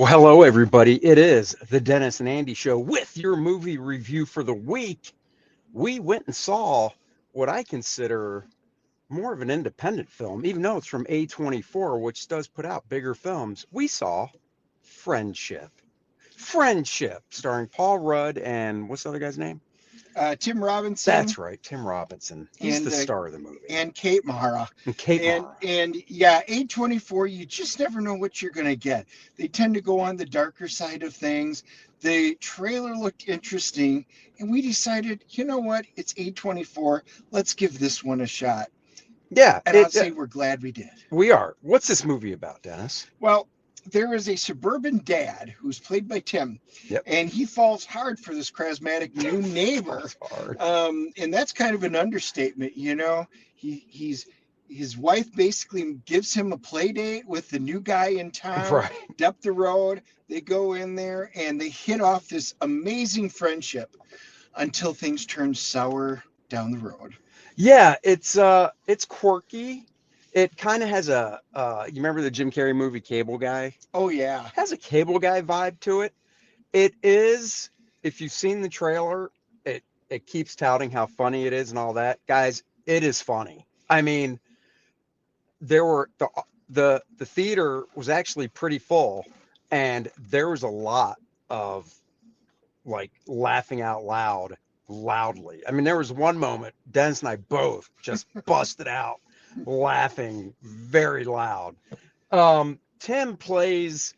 Well, hello, everybody. It is the Dennis and Andy Show with your movie review for the week. We went and saw what I consider more of an independent film, even though it's from A24, which does put out bigger films. We saw Friendship. Friendship, starring Paul Rudd and what's the other guy's name? Tim Robinson. That's right, Tim Robinson. He's and the star of the movie. and Kate Mara. And Kate Mara. And yeah, A24, you just never know what you're going to get. They tend to go on the darker side of things. The trailer looked interesting, and we decided, you know what? It's A24. Let's give this one a shot. Yeah. And I'll say we're glad we did. We are. What's this movie about, Dennis? Well, there is a suburban dad who's played by Tim, Yep. and he falls hard for this charismatic new neighbor. And that's kind of an understatement, you know. His wife basically gives him a play date with the new guy in town. Right. Up the road, they go in there and they hit off this amazing friendship until things turn sour down the road. Yeah, it's quirky. It kind of has a you remember the Jim Carrey movie Cable Guy? Oh yeah. It has a Cable Guy vibe to it. It is, if you've seen the trailer, it keeps touting how funny it is and all that. Guys, it is funny. I mean, there were the theater was actually pretty full, and there was a lot of like laughing out loudly. I mean, there was one moment Dennis and I both just busted out laughing very loud. Tim plays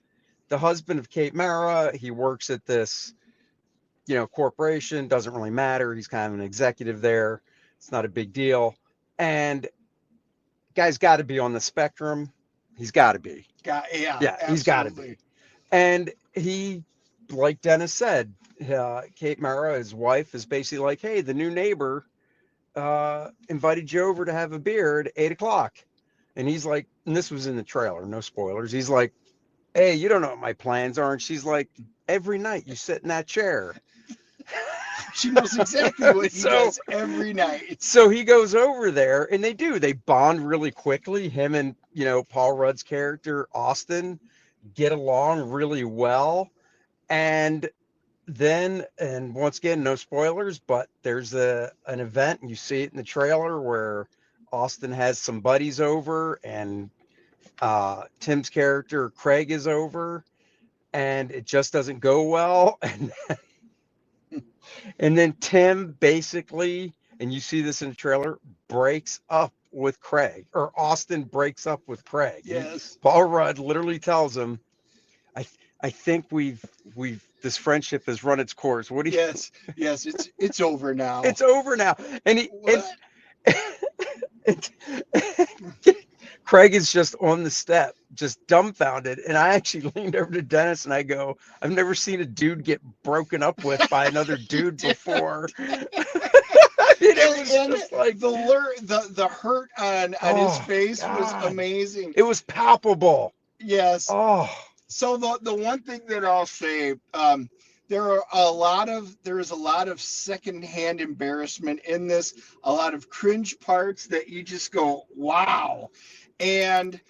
the husband of Kate Mara. He works at this, corporation. Doesn't really matter. He's kind of an executive there. It's not a big deal. And guy's got to be on the spectrum. He's got to be. Yeah, he's got to be. And he, like Dennis said, Kate Mara, his wife, is basically like, hey, the new neighbor invited you over to have a beer at 8:00. And he's like, and this was in the trailer, no spoilers. He's like, hey, you don't know what my plans are. And she's like, every night you sit in that chair. She knows exactly what he does every night. So he goes over there and they bond really quickly. Him and, Paul Rudd's character, Austin, get along really well. And then, and once again, no spoilers, but there's an event, and you see it in the trailer, where Austin has some buddies over, and Tim's character Craig is over, and it just doesn't go well. And then Tim basically, and you see this in the trailer, breaks up with Craig, or Austin breaks up with Craig. Yes. Paul Rudd literally tells him, I think this friendship has run its course. What do you? Yes, it's over now. It's over now. And Craig is just on the step, just dumbfounded. And I actually leaned over to Dennis and I go, I've never seen a dude get broken up with by another dude before. It was just like the hurt on his face was amazing. It was palpable. Yes. Oh. So the one thing that I'll say, there is a lot of secondhand embarrassment in this, a lot of cringe parts that you just go, wow. And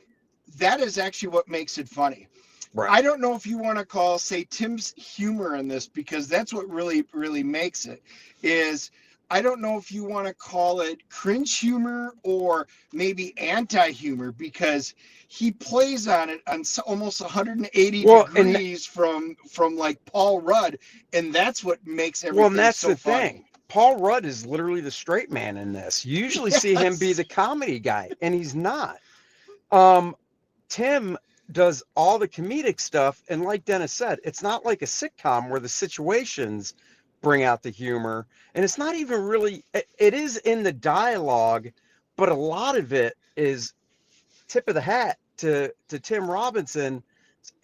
that is actually what makes it funny. Right. I don't know if you want to say Tim's humor in this, because that's what really, really makes it is, I don't know if you want to call it cringe humor or maybe anti-humor, because he plays on it on almost 180 degrees from like Paul Rudd, and that's what makes everything well, and that's so the funny. thing. Paul Rudd is literally the straight man in this. You usually see him be the comedy guy, and he's not. Tim does all the comedic stuff, and like Dennis said, it's not like a sitcom where the situations bring out the humor, and it's not even really, it is in the dialogue, but a lot of it is tip of the hat to Tim Robinson's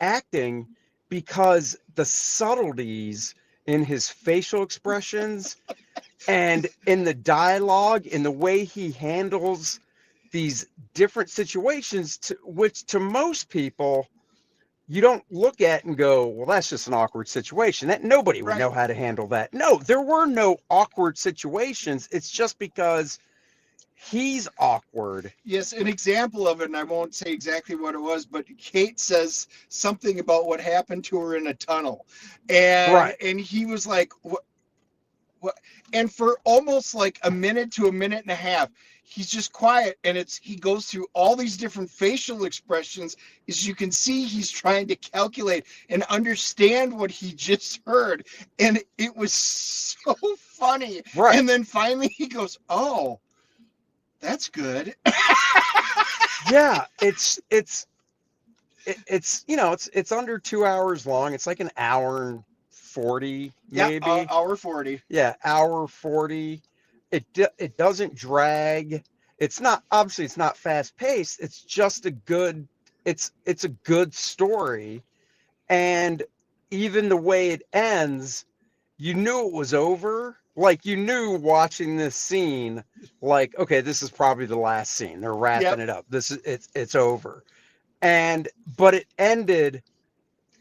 acting, because the subtleties in his facial expressions and in the dialogue, in the way he handles these different situations, which to most people you don't look at and go, well, that's just an awkward situation. That nobody would know how to handle that. No, there were no awkward situations. It's just because He's awkward. Yes, an example of it, and I won't say exactly what it was, but Kate says something about what happened to her in a tunnel, and Right. he was like, what? And for almost like a minute to a minute and a half, he's just quiet, and he goes through all these different facial expressions. As you can see, he's trying to calculate and understand what he just heard, and it was so funny. Right. And then finally, he goes, "Oh, that's good." Yeah. It's it's under 2 hours long. It's like an hour and 40 Yeah, maybe. hour 40. Yeah, hour 40. It doesn't drag. It's not, obviously it's not fast paced. It's just a good, it's a good story. And even the way it ends, you knew it was over. Like you knew watching this scene, like, okay, this is probably the last scene. They're wrapping Yep, it up. This is it's over. And but it ended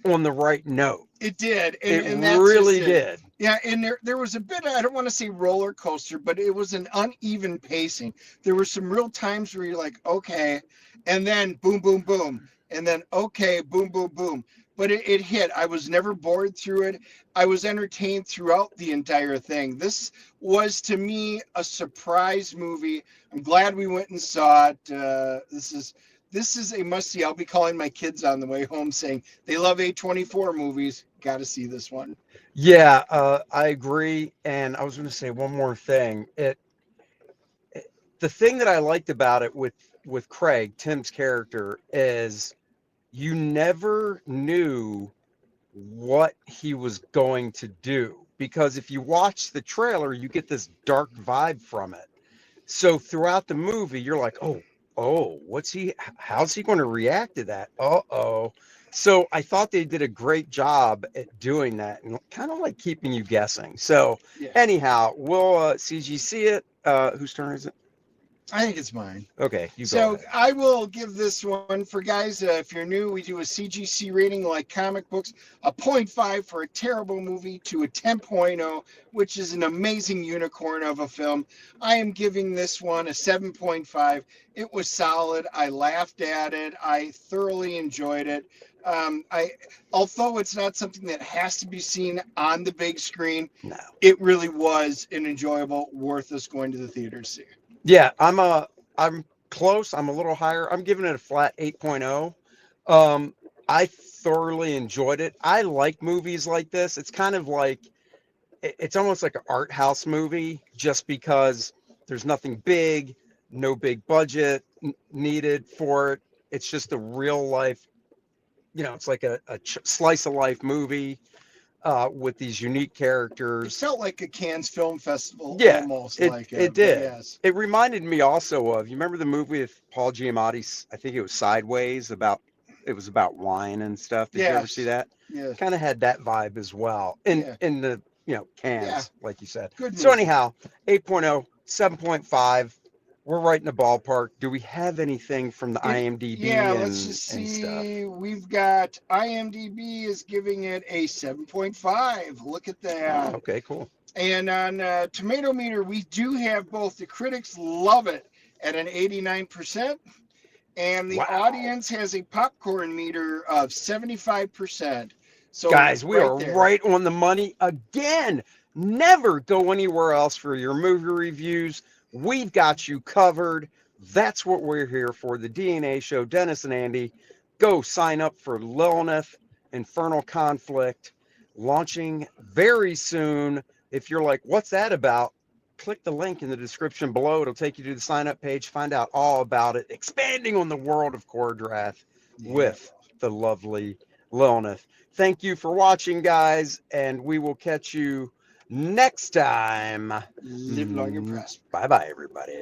on the right note. it did, It and that's just really it. did. Yeah, and there was a bit, I don't want to say roller coaster, but it was an uneven pacing. There were some real times where you're like, okay, and then boom, boom, boom, and then okay, boom, boom, boom. But it hit. I was never bored through it. I was entertained throughout the entire thing. This was to me a surprise movie. I'm glad we went and saw it. This is a must see. I'll be calling my kids on the way home saying they love A24 movies. Got to see this one. Yeah, I agree. And I was going to say one more thing. The thing that I liked about it with Craig, Tim's character, is you never knew what he was going to do, because if you watch the trailer, you get this dark vibe from it. So throughout the movie, you're like, what's he? How's he going to react to that? Uh-oh. So I thought they did a great job at doing that and kind of like keeping you guessing. So Yeah, anyhow, we'll CGC it. Whose turn is it? I think it's mine. Okay, you go So ahead. I will give this one for guys. If you're new, we do a CGC rating like comic books, a 0.5 for a terrible movie to a 10.0, which is an amazing unicorn of a film. I am giving this one a 7.5. It was solid. I laughed at it. I thoroughly enjoyed it. I Although it's not something that has to be seen on the big screen, No. it really was an enjoyable, worth us going to the theater to see. Yeah, I'm close. I'm a little higher. I'm giving it a flat 8.0. I thoroughly enjoyed it. I like movies like this. It's kind of like it's almost like an art house movie, just because there's nothing big, no big budget needed for it. It's just a real life, it's like a slice of life movie with these unique It characters. felt like a Cannes Film Festival, Yeah, almost it like it it, but did. yes. It reminded me also of, you remember the movie with Paul Giamatti? I think it was Sideways, about it was about wine and stuff. Did you ever see Yes. that? Yes. Kind of had that vibe as well in Yeah. in the Yeah. cans, like you said. Good So movie. anyhow, 8.0, 7.5. We're right in the ballpark. Do we have anything from the Yeah, IMDb let's and just stuff? see. We've got IMDb is giving it a 7.5. Look at Oh, that. okay, cool. And on Tomato Meter, we do have both the critics love it at an 89%, and the Wow. audience has a popcorn meter of 75%. So Guys, we right are there. right on the money again. Never go anywhere else for your movie reviews. We've got you covered. That's what we're here for. The DNA Show, Dennis and Andy. Go sign up for Lilineth, Infernal Conflict, launching very soon. If you're like, what's that about? Click the link in the description below. It'll take you to the sign up page. Find out all about it. Expanding on the world of Choreograph Yeah. with the lovely Lilineth. Thank you for watching, guys, and we will catch you next time. Live long and prosper. Bye bye, everybody.